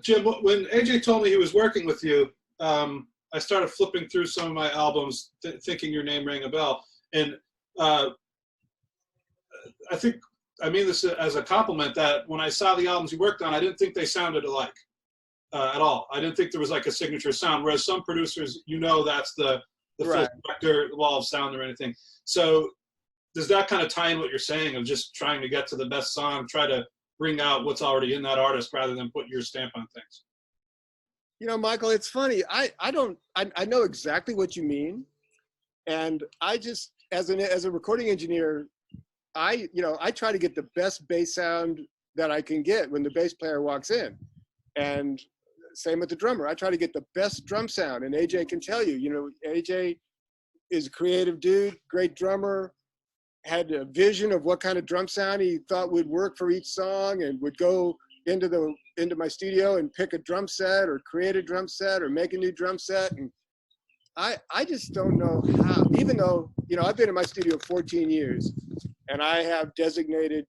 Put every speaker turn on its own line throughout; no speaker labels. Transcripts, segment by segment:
Jim, when AJ told me he was working with you, I started flipping through some of my albums, thinking your name rang a bell. And I think, I mean this as a compliment, that when I saw the albums you worked on, I didn't think they sounded alike at all. I didn't think there was like a signature sound, whereas some producers, you know, that's the
Right.
full specter, the wall of sound or anything. So does that kind of tie in what you're saying of just trying to get to the best song, try to bring out what's already in that artist rather than put your stamp on things?
You know, Michael, it's funny. I know exactly what you mean. And I just, as a recording engineer, I try to get the best bass sound that I can get when the bass player walks in. And same with the drummer. I try to get the best drum sound. And AJ can tell you, you know, AJ is a creative dude, great drummer, had a vision of what kind of drum sound he thought would work for each song, and would go into my studio and pick a drum set or create a drum set or make a new drum set. And I just don't know how, even though, you know, I've been in my studio 14 years and I have designated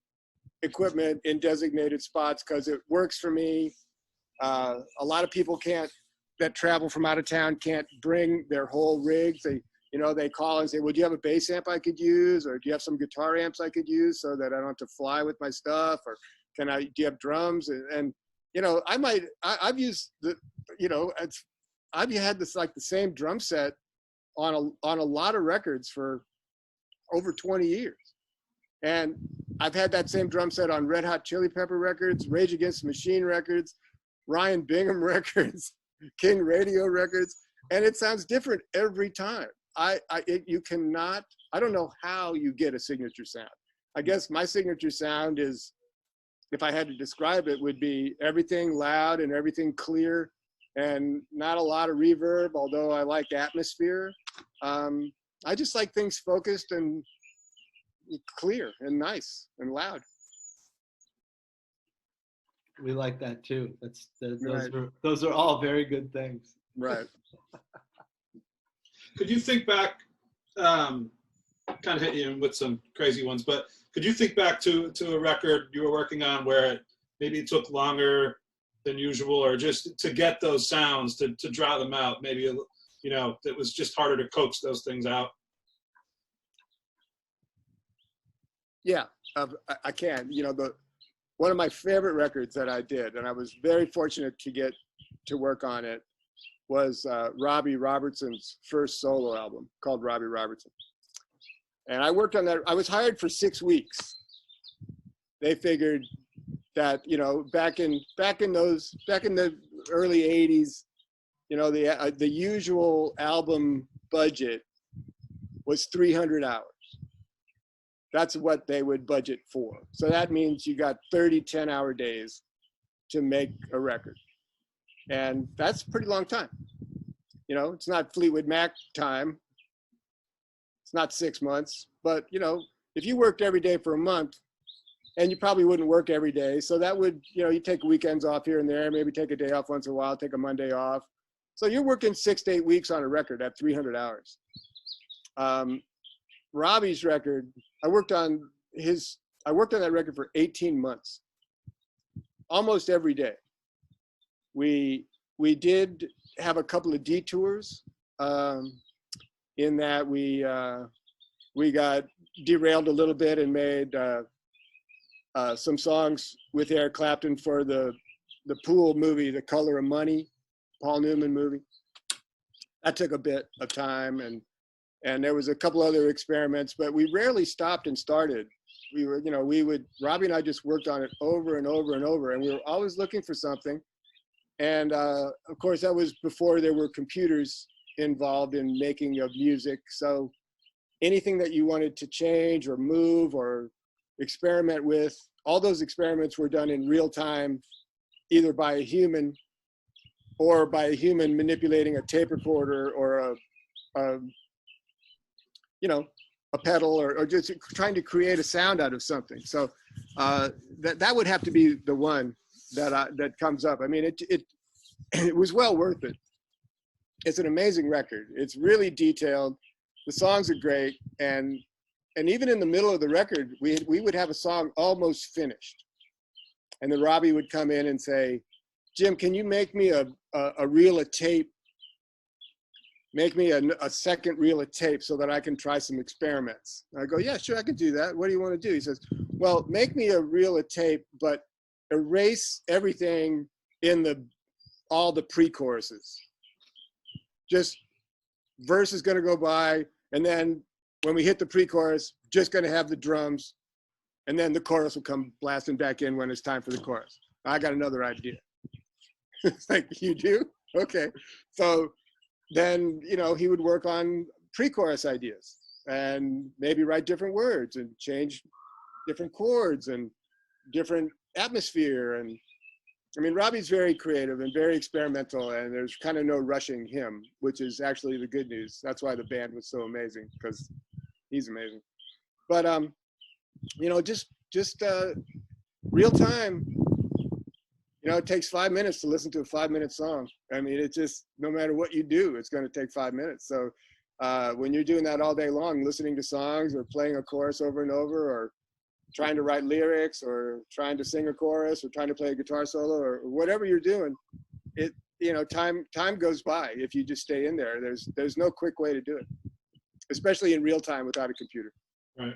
equipment in designated spots because it works for me. A lot of people that travel from out of town can't bring their whole rigs. They call and say, well, do you have a bass amp I could use? Or do you have some guitar amps I could use so that I don't have to fly with my stuff? Or do you have drums? And you know, I've used I've had this, like, the same drum set on a lot of records for over 20 years. And I've had that same drum set on Red Hot Chili Pepper records, Rage Against the Machine records, Ryan Bingham records, King Radio records, and it sounds different every time. You cannot, I don't know how you get a signature sound. I guess my signature sound is, if I had to describe it, would be everything loud and everything clear and not a lot of reverb, although I like atmosphere. I just like things focused and clear and nice and loud.
We like that too.
Right.
Those are all very good things.
Right.
Could you think back, kind of hit you with some crazy ones, but could you think back to a record you were working on where maybe it took longer than usual, or just to get those sounds, to draw them out, maybe, you know, it was just harder to coax those things out?
Yeah, I can. You know, one of my favorite records that I did, and I was very fortunate to get to work on it, was Robbie Robertson's first solo album called Robbie Robertson. And I worked on that. I was hired for 6 weeks. They figured that, you know, back in the early 80s, you know, the usual album budget was 300 hours. That's what they would budget for. So that means you got 30 10-hour days to make a record. And that's a pretty long time. You know, it's not Fleetwood Mac time. It's not 6 months, but, you know, if you worked every day for a month, and you probably wouldn't work every day, so that would, you know, you take weekends off here and there, maybe take a day off once in a while, take a Monday off. So you're working 6 to 8 weeks on a record at 300 hours. Robbie's record, I worked on that record for 18 months, almost every day. We did have a couple of detours, in that we got derailed a little bit and made some songs with Eric Clapton for the Pool movie, The Color of Money, Paul Newman movie. That took a bit of time, and there was a couple other experiments, but we rarely stopped and started. Robbie and I just worked on it over and over and over, and we were always looking for something. And of course, that was before there were computers involved in making of music. So anything that you wanted to change or move or experiment with, all those experiments were done in real time, either by a human or by a human manipulating a tape recorder or a pedal or just trying to create a sound out of something. So that would have to be the one that comes up. I mean, it was well worth it. It's an amazing record. It's really detailed. The songs are great, and even in the middle of the record, we would have a song almost finished, and then Robbie would come in and say, Jim, can you make me a reel of tape? Make me a second reel of tape so that I can try some experiments. I go, yeah, sure, I can do that. What do you want to do? He says, well, make me a reel of tape, but erase everything in all the pre-choruses. Just verse is going to go by, and then when we hit the pre-chorus, just going to have the drums, and then the chorus will come blasting back in when it's time for the chorus. I got another idea. It's like, you do? Okay. So then, you know, he would work on pre-chorus ideas and maybe write different words and change different chords and different atmosphere. And I mean, Robbie's very creative and very experimental, and there's kind of no rushing him, which is actually the good news. That's why the band was so amazing, because he's amazing. But, you know, just real time. You know, it takes 5 minutes to listen to a 5-minute song. I mean, it just, no matter what you do, it's going to take 5 minutes. So when you're doing that all day long, listening to songs or playing a chorus over and over, or trying to write lyrics, or trying to sing a chorus, or trying to play a guitar solo, or whatever you're doing, it, you know, time goes by if you just stay in there. There's no quick way to do it, especially in real time without a computer.
Right.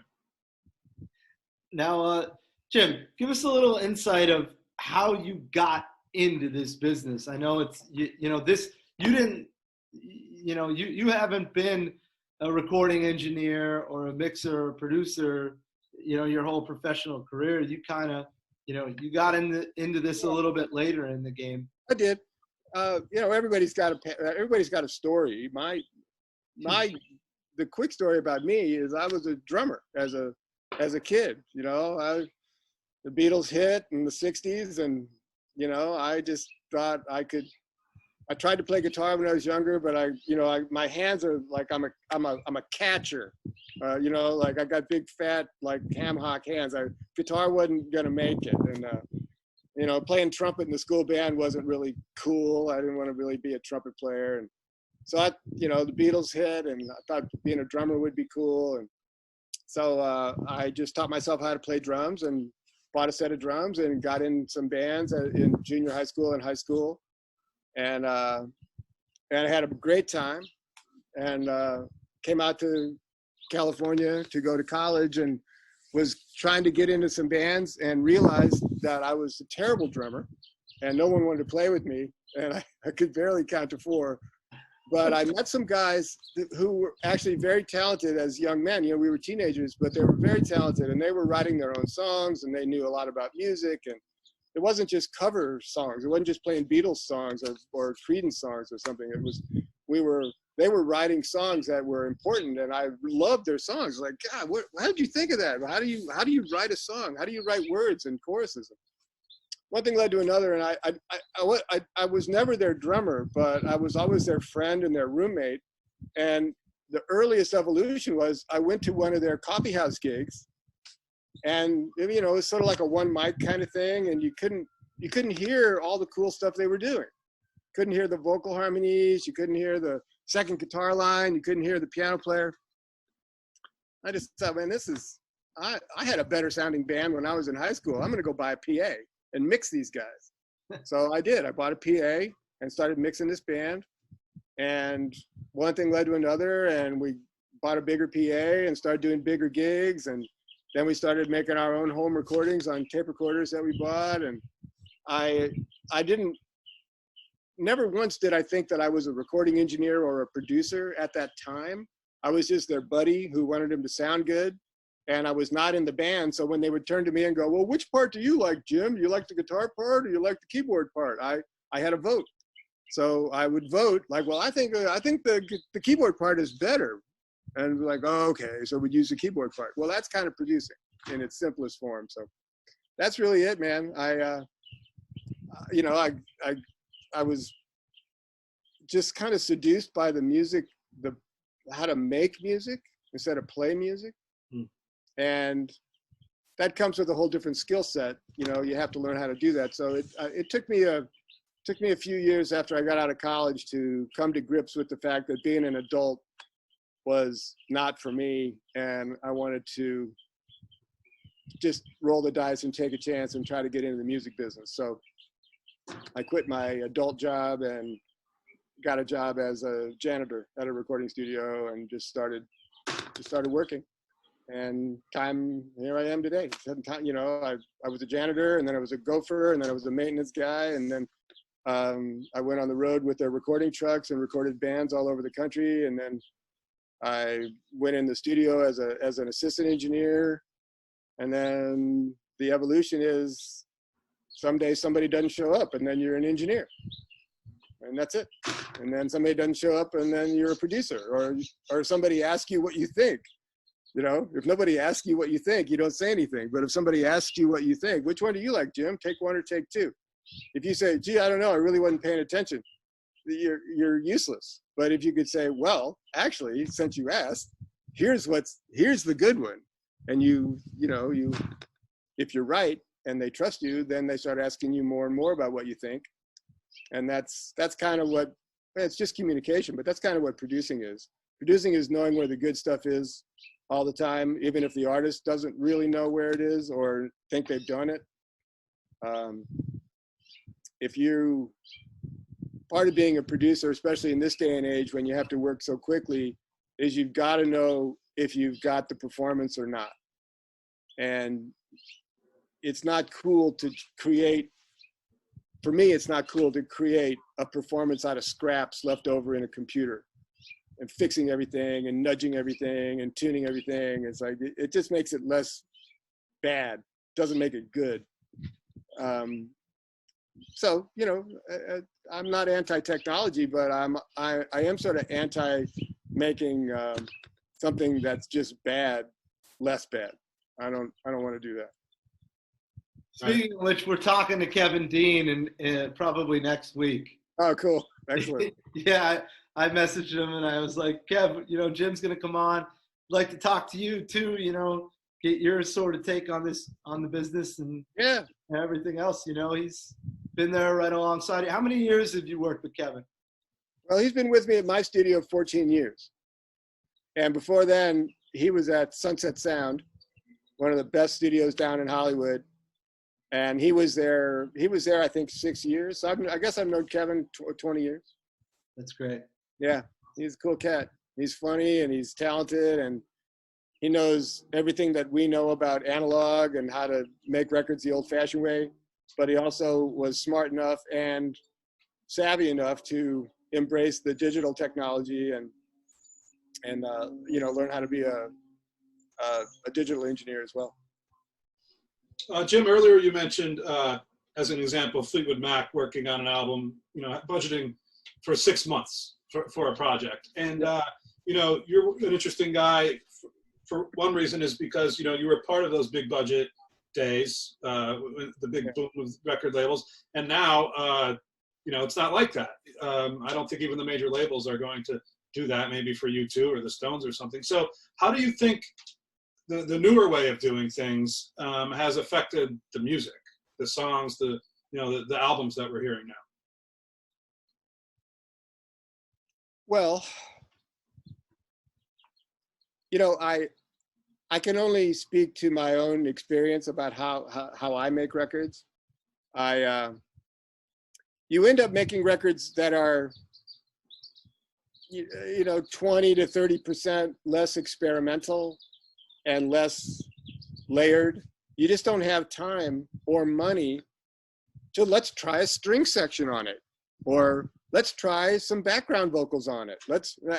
Now, Jim, give us a little insight of how you got into this business. I know it's, you know, this, you didn't, you know, you haven't been a recording engineer or a mixer or producer, you know, your whole professional career. You kind of, you know, you got into this a little bit later in the game.
I did. You know, everybody's got a story. The quick story about me is I was a drummer as a kid. You know, the Beatles hit in the 60s, and, you know, I just thought I tried to play guitar when I was younger, but my hands are like, I'm a catcher. You know, like I got big fat, like ham hock hands. Guitar wasn't going to make it. And, you know, playing trumpet in the school band wasn't really cool. I didn't want to really be a trumpet player. And so you know, the Beatles hit, and I thought being a drummer would be cool. And so I just taught myself how to play drums, and bought a set of drums and got in some bands in junior high school and high school. And I had a great time, and came out to California to go to college, and was trying to get into some bands, and realized that I was a terrible drummer and no one wanted to play with me, and I could barely count to 4. But I met some guys who were actually very talented as young men. You know, we were teenagers, but they were very talented, and they were writing their own songs, and they knew a lot about music. And it wasn't just cover songs. It wasn't just playing Beatles songs or Creedence songs or something. It was, they were writing songs that were important, and I loved their songs. Like, God, how did you think of that? How do you write a song? How do you write words and choruses? One thing led to another, and I was never their drummer, but I was always their friend and their roommate. And the earliest evolution was I went to one of their coffee house gigs, and, you know, it was sort of like a one mic kind of thing, and you couldn't hear all the cool stuff they were doing. Couldn't hear the vocal harmonies, you couldn't hear the second guitar line, you couldn't hear the piano player. I just thought, man, I had a better sounding band when I was in high school. I'm gonna go buy a PA and mix these guys. So I did. I bought a PA and started mixing this band, and one thing led to another, and we bought a bigger PA and started doing bigger gigs, and then we started making our own home recordings on tape recorders that we bought. And never once did I think that I was a recording engineer or a producer at that time. I was just their buddy who wanted him to sound good. And I was not in the band. So when they would turn to me and go, well, which part do you like, Jim? You like the guitar part, or you like the keyboard part? I had a vote. So I would vote like, well, I think the keyboard part is better. And we're like, oh, okay. So we'd use the keyboard part. Well, that's kind of producing in its simplest form. So that's really it, man. You know, I was just kind of seduced by the music, how to make music instead of play music. And that comes with a whole different skill set. You know, you have to learn how to do that. So it took me a few years after I got out of college to come to grips with the fact that being an adult was not for me, and I wanted to just roll the dice and take a chance and try to get into the music business. So I quit my adult job and got a job as a janitor at a recording studio and just started working. And here I am today. You know, I was a janitor, and then I was a gopher, and then I was a maintenance guy, and then I went on the road with their recording trucks and recorded bands all over the country. And then I went in the studio as an assistant engineer. And then the evolution is someday somebody doesn't show up, and then you're an engineer. And that's it. And then somebody doesn't show up, and then you're a producer, or somebody asks you what you think. You know, if nobody asks you what you think, you don't say anything. But if somebody asks you what you think, which one do you like, Jim? Take one or take two? If you say, gee, I don't know, I really wasn't paying attention, you're useless. But if you could say, well, actually, since you asked, here's the good one. And if you're right and they trust you, then they start asking you more and more about what you think. And that's kind of what, it's just communication, but that's kind of what producing is. Producing is knowing where the good stuff is all the time, even if the artist doesn't really know where it is or think they've done it. Part of being a producer, especially in this day and age when you have to work so quickly, is you've got to know if you've got the performance or not. And it's not cool to create, for me, it's not cool to create a performance out of scraps left over in a computer and fixing everything and nudging everything and tuning everything. It's like, it just makes it less bad, doesn't make it good. So, you know, I'm not anti-technology, but I am sort of anti-making something that's just bad less bad. I don't want to do that.
Speaking of which, we're talking to Kevin Dean and probably next week.
Oh, cool. Excellent.
Yeah, I messaged him and I was like, Kev, you know, Jim's going to come on. I'd like to talk to you too, you know, get your sort of take on this, on the business and everything else. You know, he's been there right alongside you. How many years have you worked with Kevin?
Well, he's been with me at my studio 14 years. And before then, he was at Sunset Sound, one of the best studios down in Hollywood. And he was there, I think, 6 years. So I guess I've known Kevin 20 years.
That's great.
Yeah, he's a cool cat. He's funny and he's talented and he knows everything that we know about analog and how to make records the old-fashioned way. But he also was smart enough and savvy enough to embrace the digital technology and you know, learn how to be a digital engineer as well.
Jim, earlier you mentioned, as an example, Fleetwood Mac working on an album, you know, budgeting for 6 months for a project. And, you know, you're an interesting guy for one reason is because, you know, you were part of those big budget days, the big boom with record labels. And now, you know, it's not like that. I don't think even the major labels are going to do that, maybe for U2 or the Stones or something. So how do you think the newer way of doing things has affected the music, the songs, the albums that we're hearing now?
Well, you know, I can only speak to my own experience about how I make records. You end up making records that are, you know, 20 to 30% less experimental and less layered. You just don't have time or money to let's try a string section on it, or let's try some background vocals on it.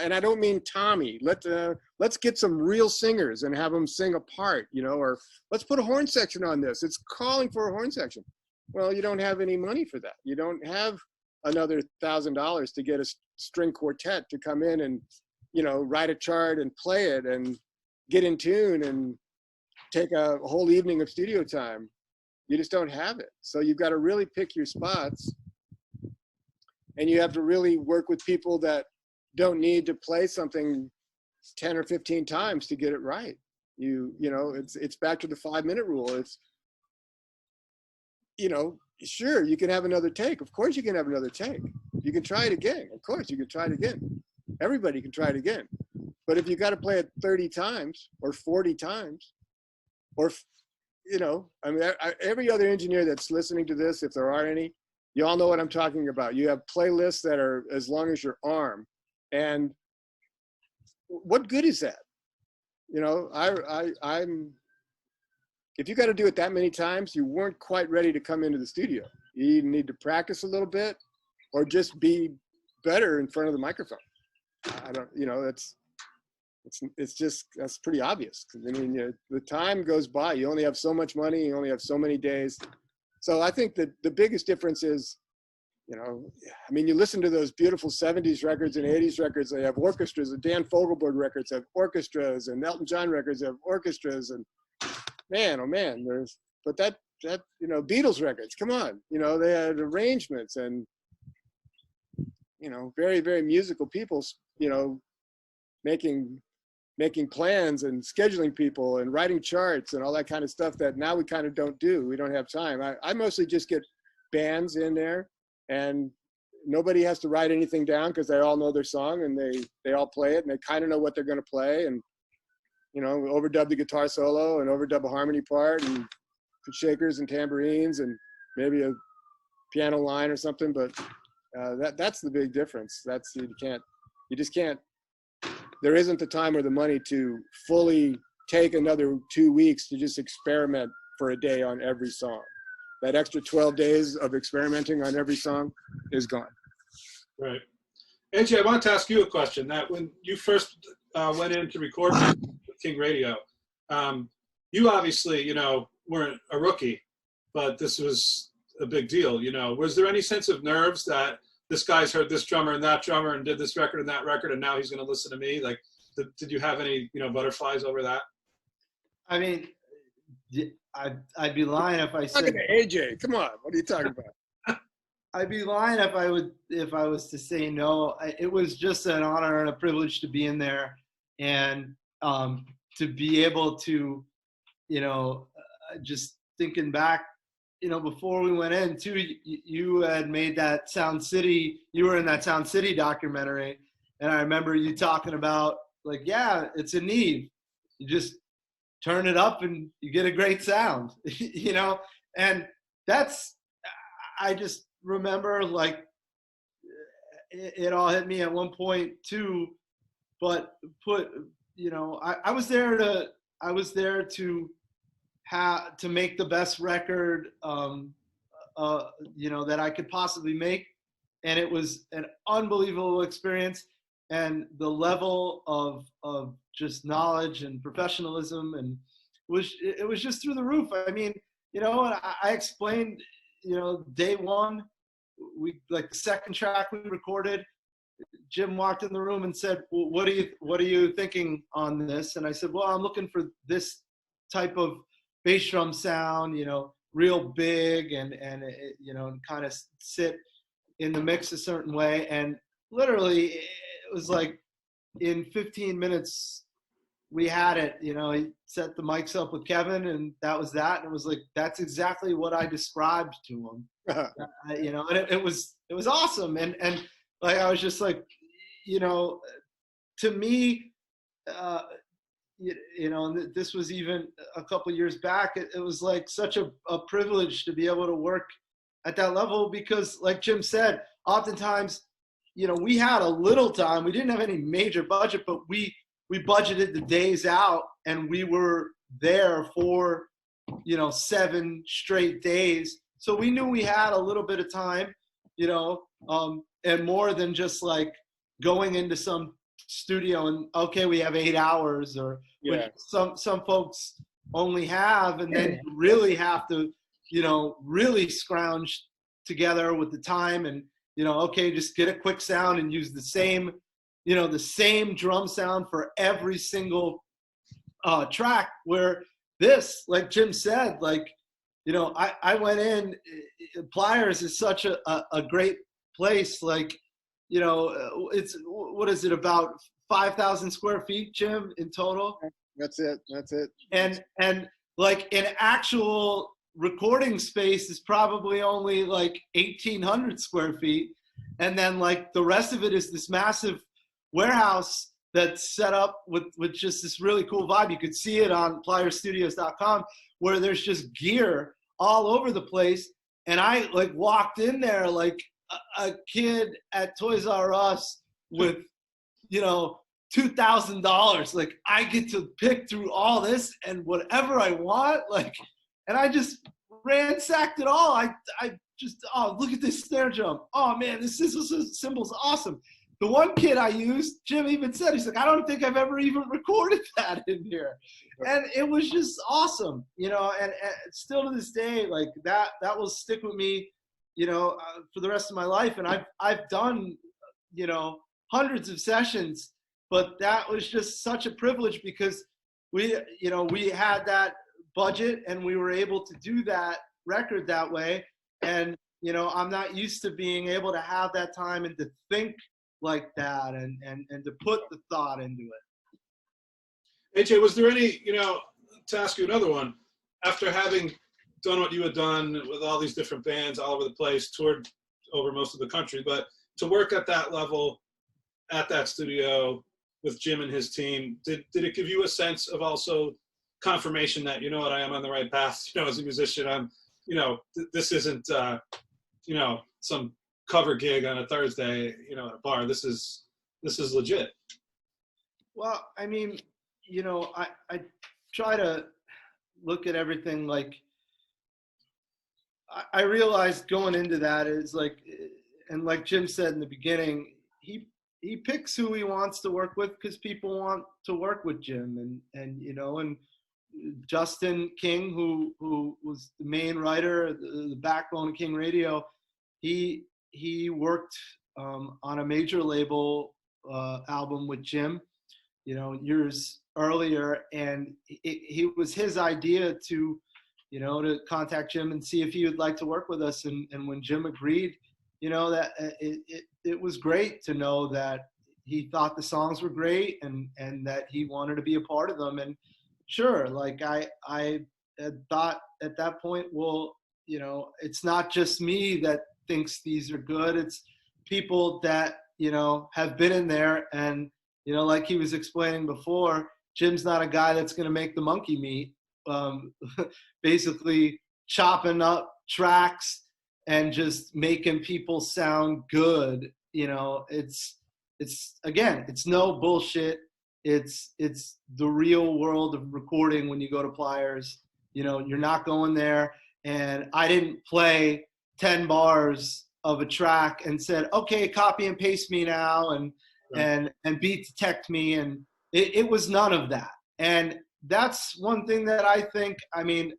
And I don't mean Tommy. Let's get some real singers and have them sing a part, you know, or let's put a horn section on this. It's calling for a horn section. Well, you don't have any money for that. You don't have another $1,000 to get a string quartet to come in and, you know, write a chart and play it and get in tune and take a whole evening of studio time. You just don't have it. So you've got to really pick your spots, and you have to really work with people that don't need to play something 10 or 15 times to get it right. You know, it's back to the 5-minute rule. It's, you know, sure, you can have another take. Of course you can have another take. You can try it again. Of course you can try it again. Everybody can try it again. But if you got to play it 30 times or 40 times, or, you know, I mean, every other engineer that's listening to this, if there are any, You all know what I'm talking about. You have playlists that are as long as your arm. And what good is that? You know, I'm, if you got to do it that many times, you weren't quite ready to come into the studio. You either need to practice a little bit or just be better in front of the microphone. I don't, you know, it's just, that's pretty obvious. I mean, the time goes by. You only have so much money. You only have so many days. So I think that the biggest difference is, you know, I mean, you listen to those beautiful 70s records and 80s records, they have orchestras. The Dan Fogelberg records have orchestras, and Elton John records have orchestras, and man, oh man, but that, you know, Beatles records, come on, you know, they had arrangements and, you know, very, very musical people, you know, making plans and scheduling people and writing charts and all that kind of stuff that now we kind of don't do. We don't have time. I mostly just get bands in there, and nobody has to write anything down because they all know their song and they all play it and they kind of know what they're going to play, and, you know, overdub the guitar solo and overdub a harmony part and put shakers and tambourines and maybe a piano line or something. But that's the big difference. That's, you just can't, there isn't the time or the money to fully take another 2 weeks to just experiment for a day on every song. That extra 12 days of experimenting on every song is gone.
Right. AJ, I wanted to ask you a question. That when you first went in to record with King Radio, you obviously, you know, weren't a rookie, but this was a big deal. You know, was there any sense of nerves that this guy's heard this drummer and that drummer and did this record and that record, and now he's going to listen to me? Like, did you have any, you know, butterflies over that?
I mean, I'd be lying if I said.
Talking to AJ, come on, what are you talking about?
I'd be lying if I was to say no. It was just an honor and a privilege to be in there, and to be able to, you know, just thinking back, you know, before we went in too, you had made that Sound City. You were in that Sound City documentary, and I remember you talking about, like, yeah, it's a need. You just turn it up and you get a great sound, you know? And that's, I just remember, like, it all hit me at one point too, but you know, I was there to make the best record, you know, that I could possibly make. And it was an unbelievable experience. And the level of just knowledge and professionalism, and it was just through the roof. I mean, you know, and I explained, you know, day one, like the second track we recorded, Jim walked in the room and said, well, what are you thinking on this? And I said, well, I'm looking for this type of bass drum sound, you know, real big and you know, and kind of sit in the mix a certain way. And literally, it was like in 15 minutes we had it. You know, he set the mics up with Kevin, and that was that. And it was like, that's exactly what I described to him. You know, and it was awesome. And like, I was just like, you know, to me, you know, and this was even a couple years back, it was like such a privilege to be able to work at that level, because like Jim said, oftentimes, you know, we had a little time. We didn't have any major budget, but we budgeted the days out, and we were there for, you know, 7 straight days. So we knew we had a little bit of time, you know, and more than just like going into some studio and, okay, we have 8 hours, or
yeah,
some folks only have, and then you really have to, you know, really scrounge together with the time, and, you know, okay, just get a quick sound and use the same, you know, the same drum sound for every single track. Where this, like Jim said, like, you know, I went in, PLYRZ is such a great place. Like, you know, it's, what is it, about 5,000 square feet, Jim, in total?
That's it.
And like an actual recording space is probably only like 1,800 square feet. And then like the rest of it is this massive warehouse that's set up with just this really cool vibe. You could see it on PLYRZstudios.com, where there's just gear all over the place. And I like walked in there like a kid at Toys R Us with, you know, $2,000. Like, I get to pick through all this and whatever I want. Like, and I just ransacked it all. I just, oh, look at this snare drum. Oh man, this symbol's awesome. The one kid I used, Jim even said, he's like, I don't think I've ever even recorded that in here. And it was just awesome, you know, and still to this day, like that will stick with me, you know, for the rest of my life. And I've done, you know, hundreds of sessions, but that was just such a privilege because we had that budget and we were able to do that record that way. And, you know, I'm not used to being able to have that time and to think like that and to put the thought into it.
AJ, was there any, you know, to ask you another one, after having done what you had done with all these different bands all over the place, toured over most of the country, but to work at that level, at that studio with Jim and his team, did it give you a sense of also confirmation that, you know what, I am on the right path, you know, as a musician, I'm, you know, this isn't, you know, some cover gig on a Thursday, you know, at a bar. This is legit.
Well, I mean, you know, I try to look at everything like, I realized going into that is like, and like Jim said in the beginning, he picks who he wants to work with because people want to work with Jim, and you know, and Justin King, who was the main writer, the backbone of King Radio, he worked on a major label album with Jim, you know, years earlier, and it was his idea to, you know, to contact Jim and see if he would like to work with us, and when Jim agreed, you know, that it was great to know that he thought the songs were great and that he wanted to be a part of them. And sure, like I had thought at that point, well, you know, it's not just me that thinks these are good. It's people that, you know, have been in there, and, you know, like he was explaining before, Jim's not a guy that's going to make the monkey meat, basically chopping up tracks and just making people sound good. You know, it's again, it's no bullshit. It's the real world of recording when you go to PLYRZ. You know, you're not going there, and I didn't play 10 bars of a track and said, okay, copy and paste me now and beat detect me. And it was none of that. And that's one thing that I think, I mean,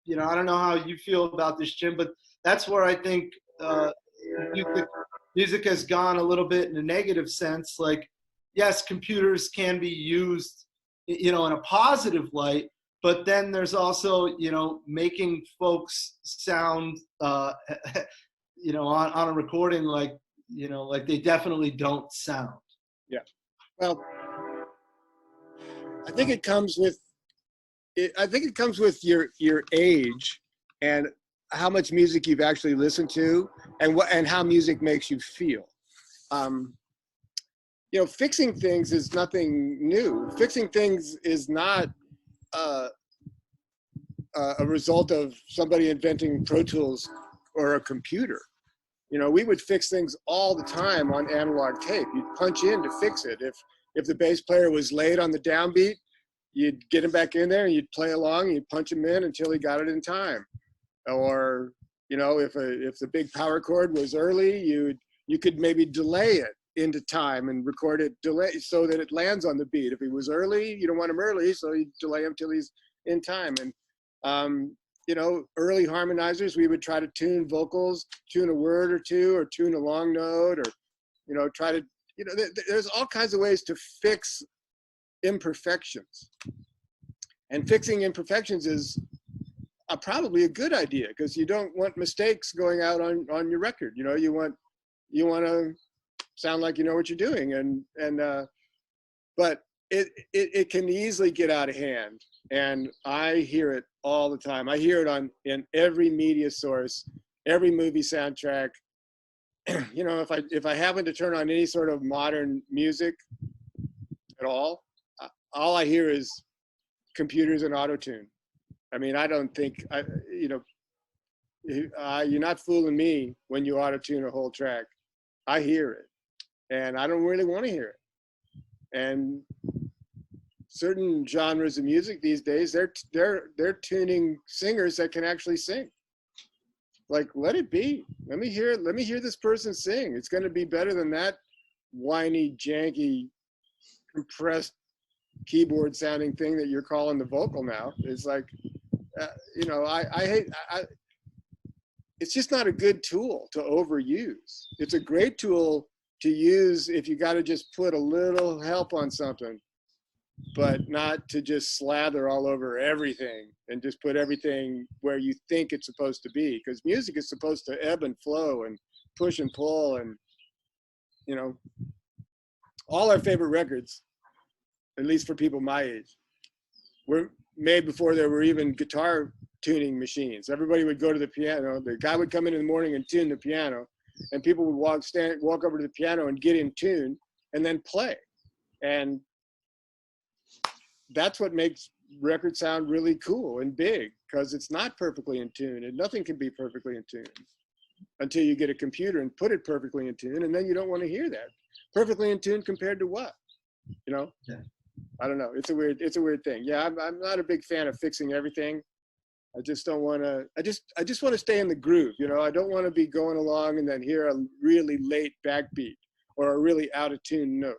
you know, I don't know how you feel about this, Jim, but that's where I think music has gone a little bit in a negative sense. Like, yes, computers can be used, you know, in a positive light, but then there's also, you know, making folks sound, you know, on a recording, like, you know, like they definitely don't sound.
Yeah. Well, I think it comes with your age and how much music you've actually listened to and how music makes you feel. You know, fixing things is nothing new. Fixing things is not a result of somebody inventing Pro Tools or a computer. You know, we would fix things all the time on analog tape. You'd punch in to fix it. If the bass player was late on the downbeat, you'd get him back in there and you'd play along and you'd punch him in until he got it in time. Or, you know, if the big power chord was early, you could maybe delay it into time and record it delay so that it lands on the beat. If he was early, you don't want him early, so you delay him till he's in time. And you know, early harmonizers, we would try to tune vocals, tune a word or two, or tune a long note, or, you know, try to, you know, there's all kinds of ways to fix imperfections. And fixing imperfections is probably a good idea because you don't want mistakes going out on your record. You know, you want to sound like you know what you're doing, but it can easily get out of hand. And I hear it all the time. I hear it in every media source, every movie soundtrack. You know, if I happen to turn on any sort of modern music at all I hear is computers and auto-tune. I mean, I don't think, you know, you're not fooling me when you auto-tune a whole track. I hear it, and I don't really want to hear it. And certain genres of music these days, they're tuning singers that can actually sing. Like, let it be. Let me hear this person sing. It's going to be better than that whiny, janky, compressed keyboard sounding thing that you're calling the vocal now. It's like, you know, I hate. It's just not a good tool to overuse. It's a great tool to use if you got to just put a little help on something, but not to just slather all over everything and just put everything where you think it's supposed to be. Because music is supposed to ebb and flow and push and pull, and, you know, all our favorite records, at least for people my age, were made before there were even guitar tuning machines. Everybody would go to the piano. The guy would come in the morning and tune the piano, and people would walk over to the piano and get in tune and then play. And that's what makes records sound really cool and big, because it's not perfectly in tune, and nothing can be perfectly in tune until you get a computer and put it perfectly in tune, and then you don't want to hear that. Perfectly in tune compared to what? You know?
Yeah.
I don't know. It's a weird thing. Yeah, I'm not a big fan of fixing everything. I just don't want to. I just want to stay in the groove. You know, I don't want to be going along and then hear a really late backbeat or a really out of tune note.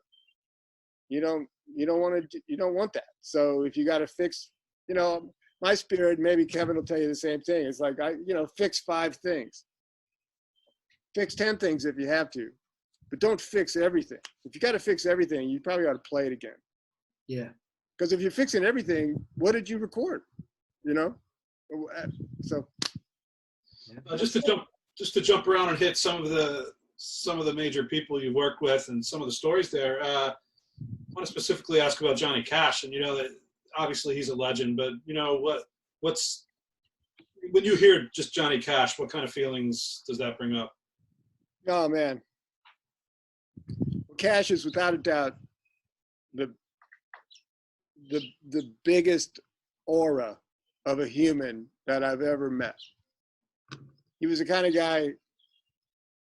You don't want that. So if you got to fix, you know, my spirit, maybe Kevin will tell you the same thing. It's like, fix 5 things. Fix 10 things if you have to, but don't fix everything. If you got to fix everything, you probably ought to play it again.
Yeah.
Because if you're fixing everything, what did you record? You know? So
just to jump around and hit some of the major people you work with and some of the stories there. I want to specifically ask about Johnny Cash, and you know that obviously he's a legend, but you know what's when you hear just Johnny Cash, what kind of feelings does that bring up?
Oh man, Cash is without a doubt the biggest aura of a human that I've ever met. He was the kind of guy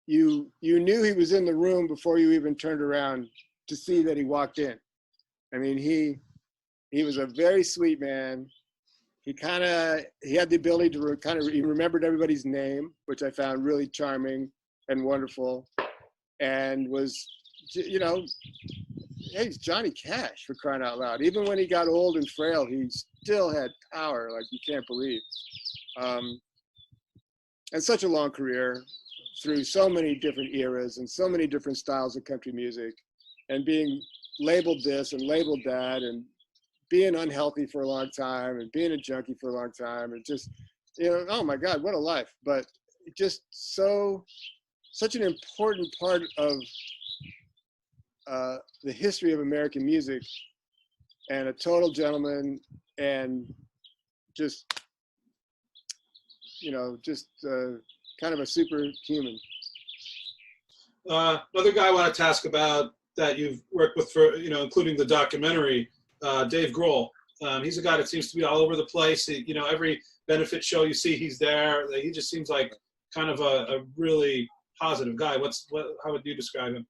you knew he was in the room before you even turned around to see that he walked in. I mean, he was a very sweet man. He had the ability to he remembered everybody's name, which I found really charming and wonderful, and was, you know, hey, he's Johnny Cash, for crying out loud. Even when he got old and frail, he still had power like you can't believe. And such a long career through so many different eras and so many different styles of country music, and being labeled this and labeled that, and being unhealthy for a long time and being a junkie for a long time, and just, you know, oh my God, what a life. But just such an important part of the history of American music, and a total gentleman, and just, you know, just kind of a superhuman.
Another guy I want to ask about that you've worked with for, you know, including the documentary, Dave Grohl. He's a guy that seems to be all over the place. You know, every benefit show you see, he's there. He just seems like kind of a really positive guy. How would you describe him?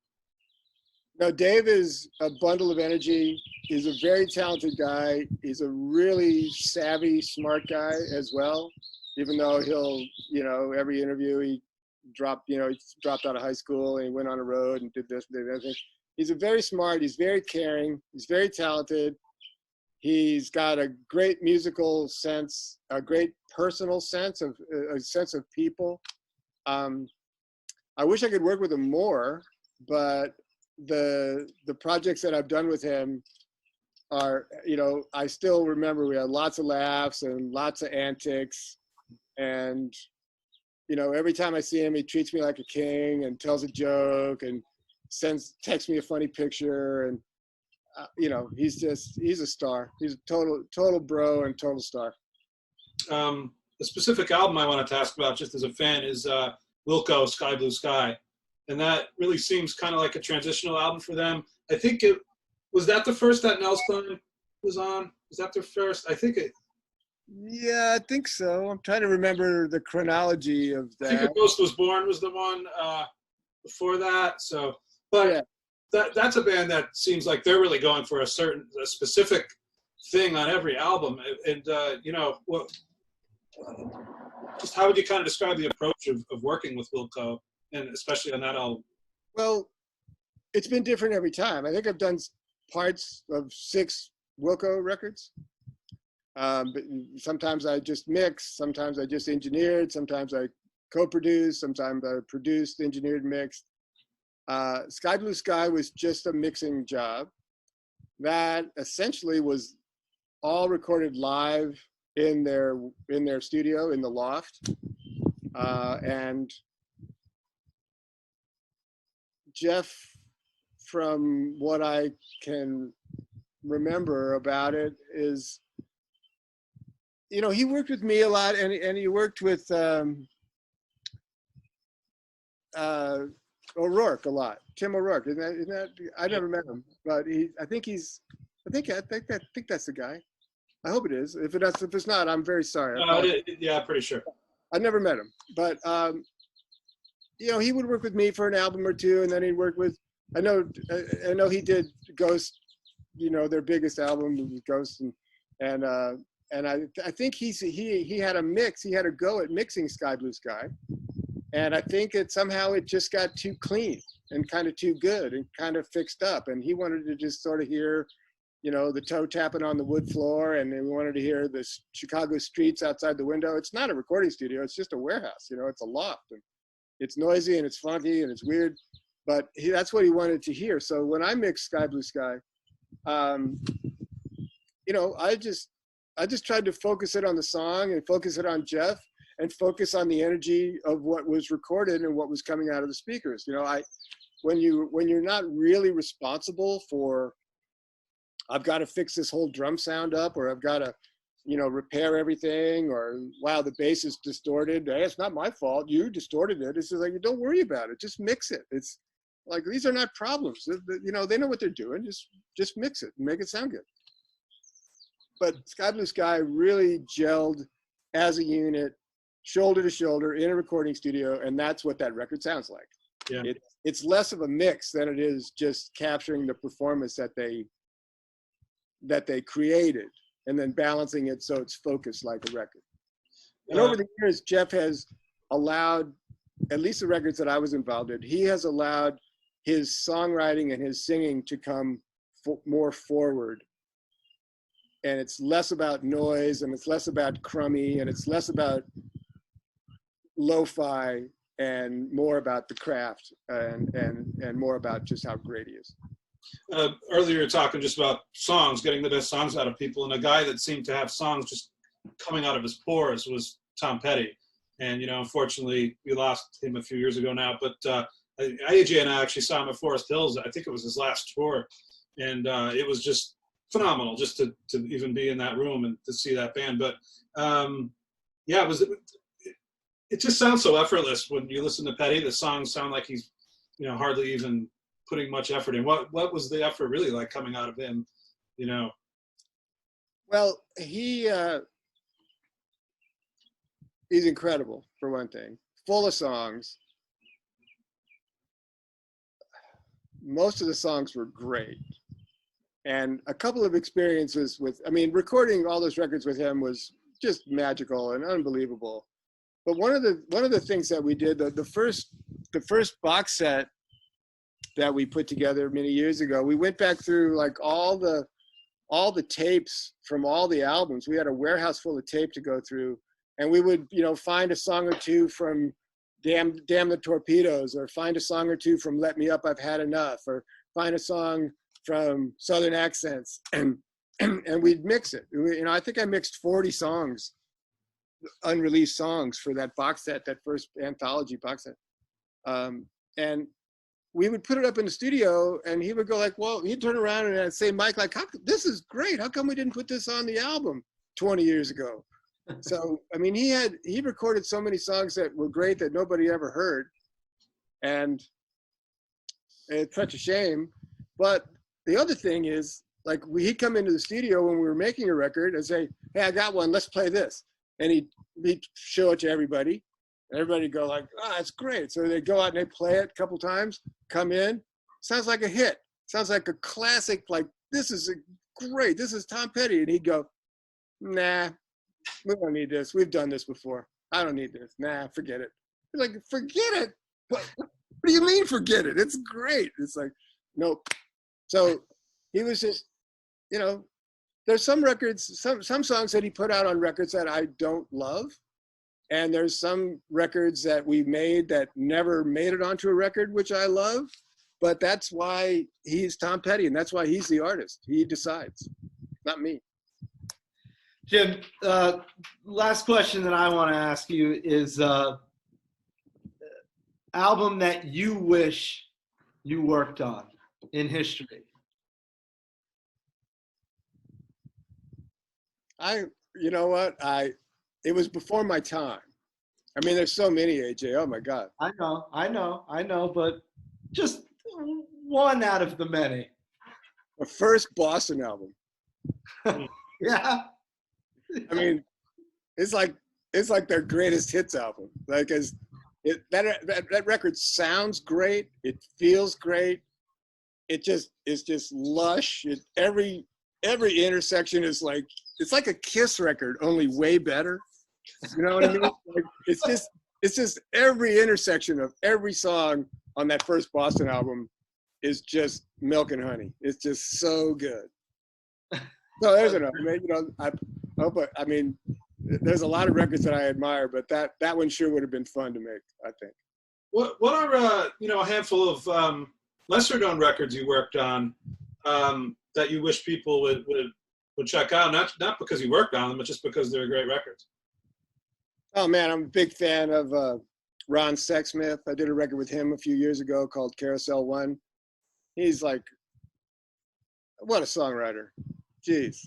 No, Dave is a bundle of energy. He's a very talented guy. He's a really savvy, smart guy as well. Even though he'll, you know, every interview he dropped out of high school and he went on the road and did this, did that. He's very smart. He's very caring. He's very talented. He's got a great musical sense, a great personal sense of a sense of people. I wish I could work with him more, but the projects that I've done with him are, you know, I still remember we had lots of laughs and lots of antics, and, you know, every time I see him, he treats me like a king and tells a joke and texts me a funny picture, and you know, he's a star. He's a total bro and total star.
The specific album I wanted to ask about, just as a fan, is Wilco, Sky Blue Sky. And that really seems kind of like a transitional album for them. I think was that the first that Nels Cline was on? Was that their first? I think it.
Yeah, I think so. I'm trying to remember the chronology of
I think
that.
A Ghost Was Born was the one before that. So, but
Yeah.
that's a band that seems like they're really going for a specific thing on every album. And you know, just how would you kind of describe the approach of working with Wilco, and especially on that album?
Well, it's been different every time. I think I've done parts of 6 Wilco records. But sometimes I just mixed, sometimes I just engineered, sometimes I co-produced, sometimes I produced, engineered, mixed. Sky Blue Sky was just a mixing job. That essentially was all recorded live in their studio in the loft. And Jeff, from what I can remember about it, is, you know, he worked with me a lot, and he worked with O'Rourke a lot. Tim O'Rourke, isn't that? I never met him, but I think that's the guy. I hope it is. If it's not, I'm very sorry.
Yeah, pretty sure.
I never met him, but you know, he would work with me for an album or two, and then he'd work with. I know he did Ghost. You know, their biggest album was Ghost, and I think he had a mix. He had a go at mixing Sky Blue Sky, and I think somehow it just got too clean and kind of too good and kind of fixed up. And he wanted to just sort of hear, you know, the toe tapping on the wood floor, and we wanted to hear the Chicago streets outside the window. It's not a recording studio. It's just a warehouse. You know, it's a loft. And it's noisy and it's funky and it's weird, but that's what he wanted to hear. So when I mixed Sky Blue Sky, you know, I just tried to focus it on the song and focus it on Jeff and focus on the energy of what was recorded and what was coming out of the speakers. You know, when you're not really responsible for, I've got to fix this whole drum sound up, or I've got to, you know, repair everything, or wow, the bass is distorted. Hey, it's not my fault. You distorted it. It's just like, don't worry about it. Just mix it. It's like, these are not problems. You know, they know what they're doing. Just mix it and make it sound good. But Sky Blue Sky really gelled as a unit, shoulder to shoulder in a recording studio, and that's what that record sounds like.
Yeah.
It's less of a mix than it is just capturing the performance that they created and then balancing it so it's focused like a record. And over the years, Jeff has allowed, at least the records that I was involved in, he has allowed his songwriting and his singing to come more forward. And it's less about noise, and it's less about crummy, and it's less about lo-fi, and more about the craft, and more about just how great he is.
Earlier, you were talking just about songs, getting the best songs out of people, and a guy that seemed to have songs just coming out of his pores was Tom Petty. And, you know, unfortunately, we lost him a few years ago now, but AJ and I actually saw him at Forest Hills. I think it was his last tour, and it was just phenomenal just to even be in that room and to see that band. But yeah, it just sounds so effortless when you listen to Petty. The songs sound like he's, you know, hardly even putting much effort in. What was the effort really like coming out of him, you know?
Well, he's incredible, for one thing. Full of songs. Most of the songs were great. And a couple of experiences with, I mean, recording all those records with him was just magical and unbelievable. But one of the things that we did, the first box set that we put together many years ago, we went back through like all the tapes from all the albums. We had a warehouse full of tape to go through, and we would, you know, find a song or two from Damn the Torpedoes, or find a song or two from Let Me Up, I've Had Enough, or find a song from Southern Accents, and we'd mix it. You know, I think I mixed 40 songs, unreleased songs, for that box set, that first anthology box set. And we would put it up in the studio, and he would go like, well, he'd turn around and I'd say, Mike, like, this is great. How come we didn't put this on the album 20 years ago? So, I mean, he recorded so many songs that were great that nobody ever heard. And it's such a shame. But the other thing is, he'd come into the studio when we were making a record and say, hey, I got one, let's play this. And he'd show it to everybody. And everybody would go like, oh, that's great. So they'd go out and they'd play it a couple times, come in, sounds like a hit. Sounds like a classic, like, this is great, this is Tom Petty. And he'd go, nah, we don't need this. We've done this before. I don't need this. Nah, forget it. He's like, forget it? What do you mean forget it? It's great. It's like, nope. So he was just, you know, there's some records, some songs that he put out on records that I don't love. And there's some records that we made that never made it onto a record, which I love. But that's why he's Tom Petty, and that's why he's the artist. He decides, not me.
Jim, last question that I want to ask you is album that you wish you worked on in history.
You know what? It was before my time. I mean, there's so many, AJ. Oh my God.
I know, but just one out of the many.
The first Boston album.
Yeah.
I mean, it's like their greatest hits album. Like, that record sounds great. It feels great. It's just lush. Every intersection is like, it's like a Kiss record, only way better. You know what I mean? Like, it's just every intersection of every song on that first Boston album is just milk and honey. It's just so good. So there's enough. I mean, you know, I mean, there's a lot of records that I admire, but that one sure would have been fun to make, I think.
What are you know, a handful of lesser known records you worked on that you wish people would check out? Not because you worked on them, but just because they're great records.
Oh man, I'm a big fan of Ron Sexsmith. I did a record with him a few years ago called Carousel 1. He's like, what a songwriter. Jeez.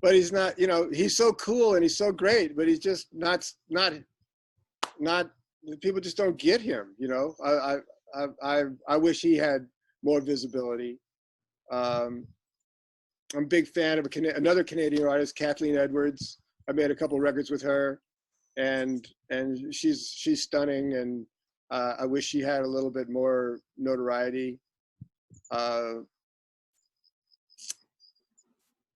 But he's not, you know, he's so cool and he's so great, but he's just not, people just don't get him, you know. I wish he had more visibility. I'm a big fan of another Canadian artist, Kathleen Edwards. I made a couple records with her, and she's stunning, and I wish she had a little bit more notoriety.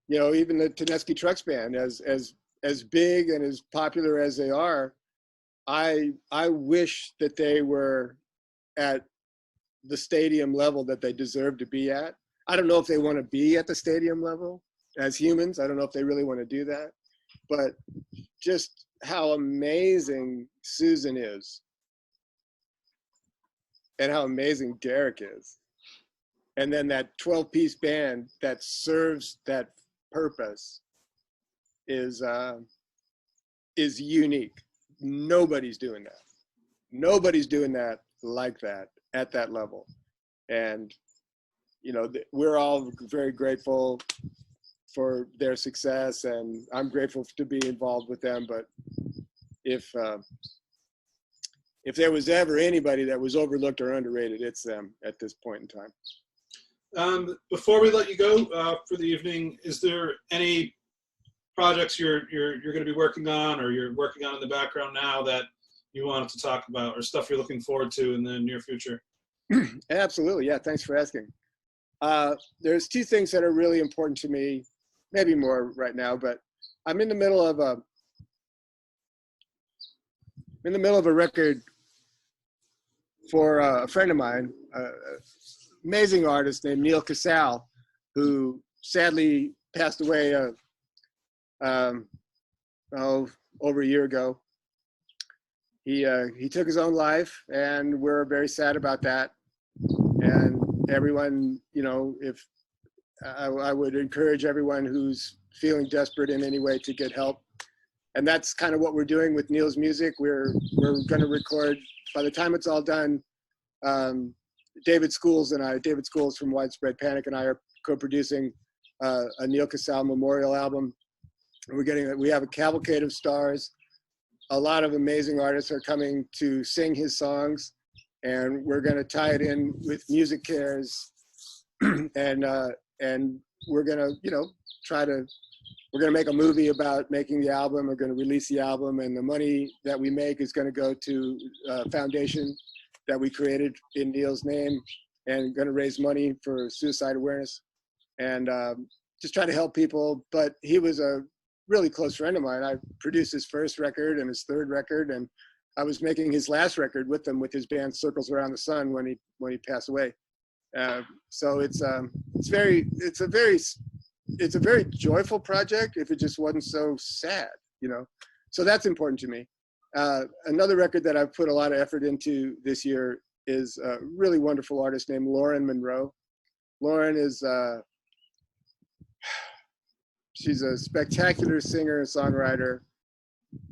You know, even the Tedeschi Trucks Band, as big and as popular as they are, I wish that they were at the stadium level that they deserve to be at. I don't know if they want to be at the stadium level as humans. I don't know if they really want to do that, but just how amazing Susan is and how amazing Derek is. And then that 12-piece band that serves that purpose is unique. Nobody's doing that. Nobody's doing that like that at that level. And, you know, we're all very grateful for their success, and I'm grateful to be involved with them. But if there was ever anybody that was overlooked or underrated, it's them at this point in time.
Before we let you go for the evening, is there any projects you're going to be working on, or you're working on in the background now, that you wanted to talk about, or stuff you're looking forward to in the near future?
Absolutely, yeah. Thanks for asking. There's two things that are really important to me, maybe more right now, but I'm in the middle of a record for a friend of mine, amazing artist named Neal Casal, who sadly passed away over a year ago. He took his own life, and we're very sad about that. And everyone, you know, if I would encourage everyone who's feeling desperate in any way to get help. And that's kind of what we're doing with Neal's music. We're going to record, by the time it's all done, David Schools from Widespread Panic and I are co-producing a Neal Casal memorial album. We have a cavalcade of stars. A lot of amazing artists are coming to sing his songs, and we're going to tie it in with Music Cares and we're gonna, we're gonna make a movie about making the album. We're gonna release the album, and the money that we make is gonna go to a foundation that we created in Neal's name, and gonna raise money for suicide awareness, and just try to help people. But he was a really close friend of mine. I produced his first record and his third record, and I was making his last record with him, with his band Circles Around the Sun, when he passed away. So it's a very joyful project if it just wasn't so sad, So that's important to me. Another record that I've put a lot of effort into this year is a really wonderful artist named Monroe. Lauren is she's a spectacular singer and songwriter,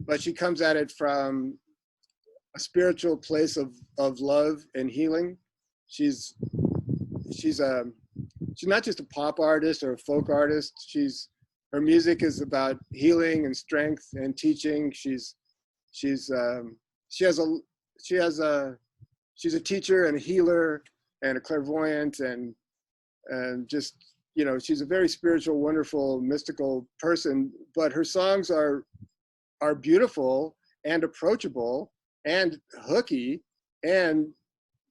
but she comes at it from a spiritual place of love and healing. She's not just a pop artist or a folk artist. Her music is about healing and strength and teaching. She's a teacher and a healer and a clairvoyant and just, she's a very spiritual, wonderful, mystical person, but her songs are beautiful and approachable and hooky and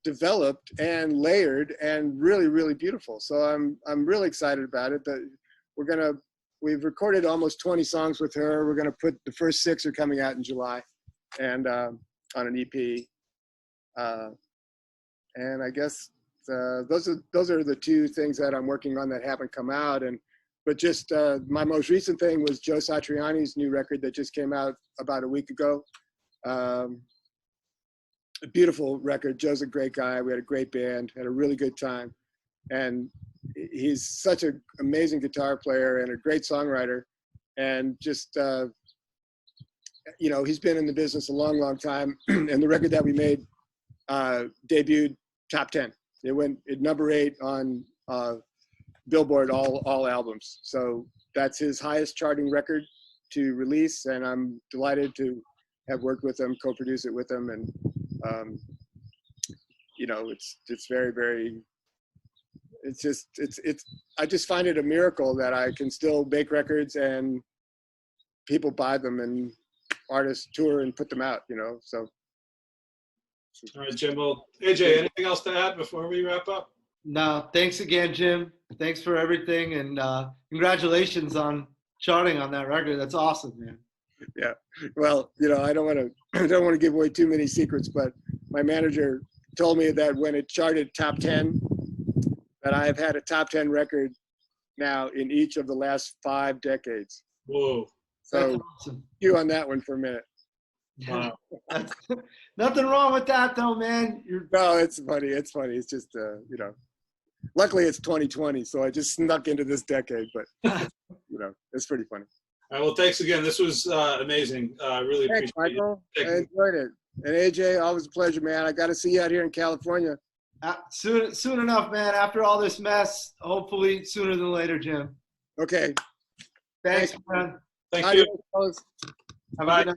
developed and layered and really, really beautiful. So I'm really excited about it. That we've recorded almost 20 songs with her. We're gonna put the first 6 are coming out in July, and on an EP. And I guess those are the 2 things that I'm working on that haven't come out. But just my most recent thing was Joe Satriani's new record that just came out about a week ago. A beautiful record. Joe's a great guy. We had a great band, had a really good time. And he's such an amazing guitar player and a great songwriter. And just, he's been in the business a long, long time. And the record that we made debuted top 10. It went at number 8 on Billboard all albums. So that's his highest charting record to release. And I'm delighted to have worked with him, co-produce it with him. And it's very, very, I just find it a miracle that I can still make records and people buy them and artists tour and put them out, so.
All right, Jim. Well, AJ, anything else to add before we wrap up?
No, thanks again, Jim. Thanks for everything, and congratulations on charting on that record. That's awesome, man.
Yeah. Well, I don't want to give away too many secrets, but my manager told me that when it charted top 10, that I have had a top 10 record now in each of the last 5 decades.
Whoa.
So
that's awesome.
You on that one for a minute.
Wow.
Nothing wrong with that though, man.
No, it's funny. It's funny. It's just, luckily it's 2020, so I just snuck into this decade, but it's pretty funny.
All right, well, thanks again. This was amazing. I really
Thanks,
appreciate
Michael.
it.
I enjoyed it. And AJ, always a pleasure, man. I got to see you out here in California.
Soon enough, man. After all this mess, hopefully sooner than later, Jim.
Okay.
Thanks, man.
Thank you.
Have a good night.